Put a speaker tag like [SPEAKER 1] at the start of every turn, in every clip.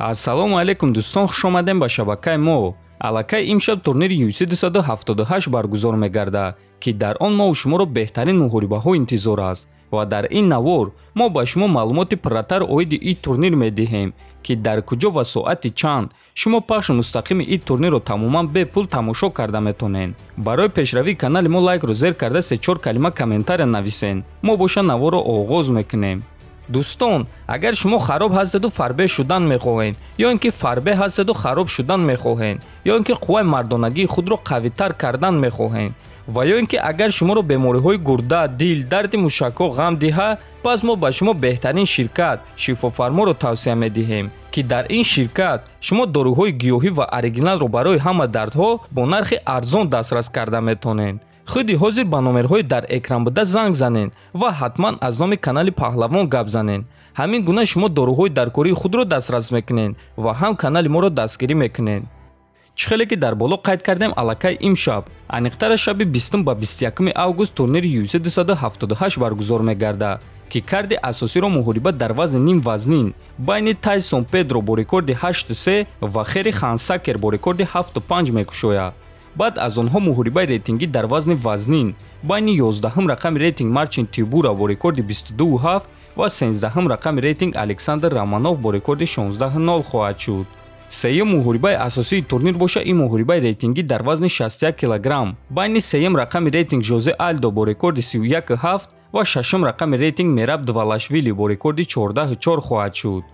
[SPEAKER 1] Ассалому алейкум дӯстон, хуш омадем ба шабакаи мо. Аллакай имшаб турнири UFC 278 баргузор мегардад, ки дар он мо шуморо беҳтарин муҳорибаҳо интизор аст. Ва дар ин навор мо ба шумо маълумоти пурратар оиди ин турнир медиҳем, ки дар куҷо ва соати чанд шумо пахши мустақими ин турнирро тамоман бепул тамошо карда метонед. Барои пешравии канали мо лайкро зер карда 3-4 калима комментария нависен. Мо боша наворро оғоз мекунем. дӯстон, агар шумо хароб ҳастеду фарбеҳ шудан мехоҳед, ё ин ки фарбеҳ ҳастеду хароб шудан мехоҳед, ё ин ки қувваи мардонагии худро қавитар кардан мехоҳед, ва ё ин ки агар шуморо бемориҳои гурда, дил, дарди мушакҳо ғам диҳад, пас мо ба шумо беҳтарин ширкат шифофарморо тавсия медиҳем, ки дар ин ширкат шумо доруҳои гиёҳӣ ва оригиналро барои ҳама дардҳо бо нархи арзон дастрас карда метонед. худи ҳозир ба номерҳои дар экран буда занг занед ва ҳатман аз номи канали паҳлавон гап занед. ҳамин гуна шумо доруҳои даркории худро дастрас мекунед ва ҳам канали моро дастгирӣ мекунед. чӣ хеле ки дар боло қайд кардем, аллакай имшаб, аниқтара шаби 20 ба 21 август турнири UFC 278 баргузор мегардад, ки карди асосиро муҳориба дар вазни ним вазнин байни Тайсон Педро бо рекорди 8-3 ва Хери Хансакер бо рекорди 7-5 мекушояд. баъд аз онҳо муҳорибаи рейтингӣ дар вазни вазнин байни 11-ум рақами рейтинг Марчин Тибура бо рекорди 22-7 ва 13-ум рақами рейтинг Александр Романов бо рекорди 16-0 хоҳад шуд. сеюм муҳорибаи асосии турнир боша ин муҳорибаи рейтингӣ дар вазни 61 кг байни сеюм рақами рейтинг Жозе Альдо бо рекорди 31-7 ва шашум рақами рейтинг Мераб Двалашвили бо рекорди 14-4 хоҳад шуд.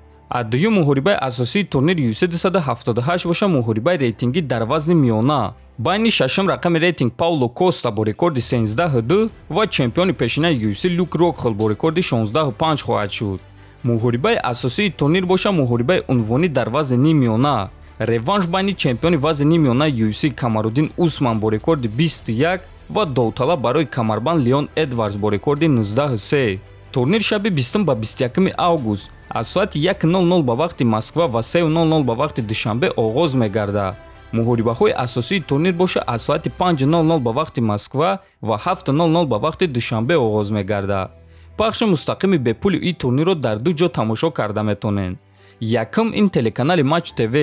[SPEAKER 1] дуюм муҳорибаи асосии турнири UFC 278 боша муҳорибаи рейтингӣ дар вазни миёна байни шашум рақами рейтинг Пауло Коста бо рекорди 13-2 ва чемпиони пешинаи UFC Люк Рокхол бо рекорди 16-5 хоҳад шуд. муҳорибаи асосии турнир боша муҳорибаи унвонӣ дар вазни ним миёна реванш байни чемпиони вазни ним миёнаи UFC Камаруддин Усман бо рекорди 21 ва довталаб барои камарбанд Леон Эдвардс бо рекорди 19-3. турнир шаби 20 ба 21 август аз соати 1:00 ба вақти Москва ва 3:00 ба вақти Душанбе оғоз мегардад. муҳорибаҳои асосии турнир боша аз соати 5:00 ба вақти Москва ва 7:00 ба вақти Душанбе оғоз мегардад. пахши мустақими бепули ин турнирро дар ду ҷо тамошо карда метонед. якум ин телеканали Матч ТВ.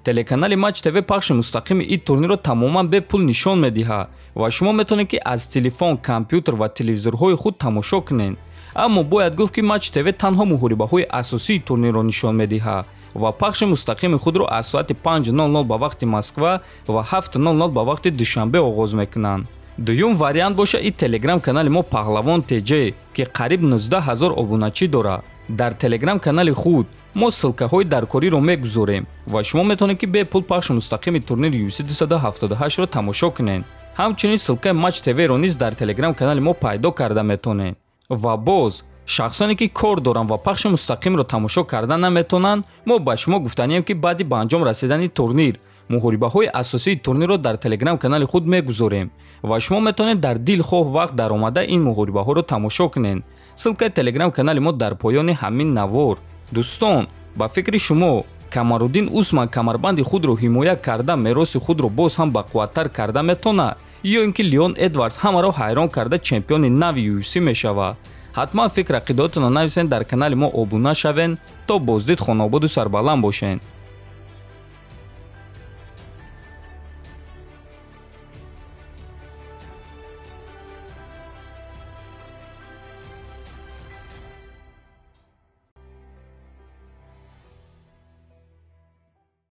[SPEAKER 1] телеканали Матч ТВ пахши мустақими ин турнирро тамоман бепул нишон медиҳад ва шумо метавонед ки аз телефон, компютер ва телевизорҳои худ тамошо кунед. аммо бояд гуфт ки Матч ТВ танҳо муҳорибаҳои асосии турнирро нишон медиҳад ва пахши мустақими худро аз соати 5:00 ба вақти Москва ва 7:00 ба вақти Душанбе оғоз мекунанд. дуюм вариант боша ин телеграм канали мо Паҳлавон TJ, ки қариб 19 000 обуначӣ дорад. дар телеграм канали худ мо ссилкаҳои даркориро мегузорем ва шумо метавонед ки бепул пахши мустақими турнири UFC 278-ро тамошо кунед. ҳамчунин ссилкаи Матч ТВ-ро низ дар телеграм канали мо пайдо карда метавонед. ва боз шахсоне ки кор доранд ва пахши мустақимро тамошо карда наметавонанд, мо ба шумо гуфтанием ки баъди ба анҷом расидани турнир муҳорибаҳои асосии турнирро дар телеграм канали худ мегузорем ва шумо метавонед дар дил хоҳ вақт даромада ин муҳорибаҳоро тамошо кунед. ссилкаи телеграм канали мо дар поёни ҳамин навор. дӯстон, ба фикри шумо Камаруддин Усман камарбанди худро ҳимоя карда мероси худро боз ҳам бақувваттар карда метавонад, ё ин ки Леон Эдвардс ҳамаро ҳайрон карда чемпиони нави UFC мешавад? ҳатман фикр ақидоатонро нависен, дар канали мо обуна шавен. то боздид хонободу сарбаланд бошен.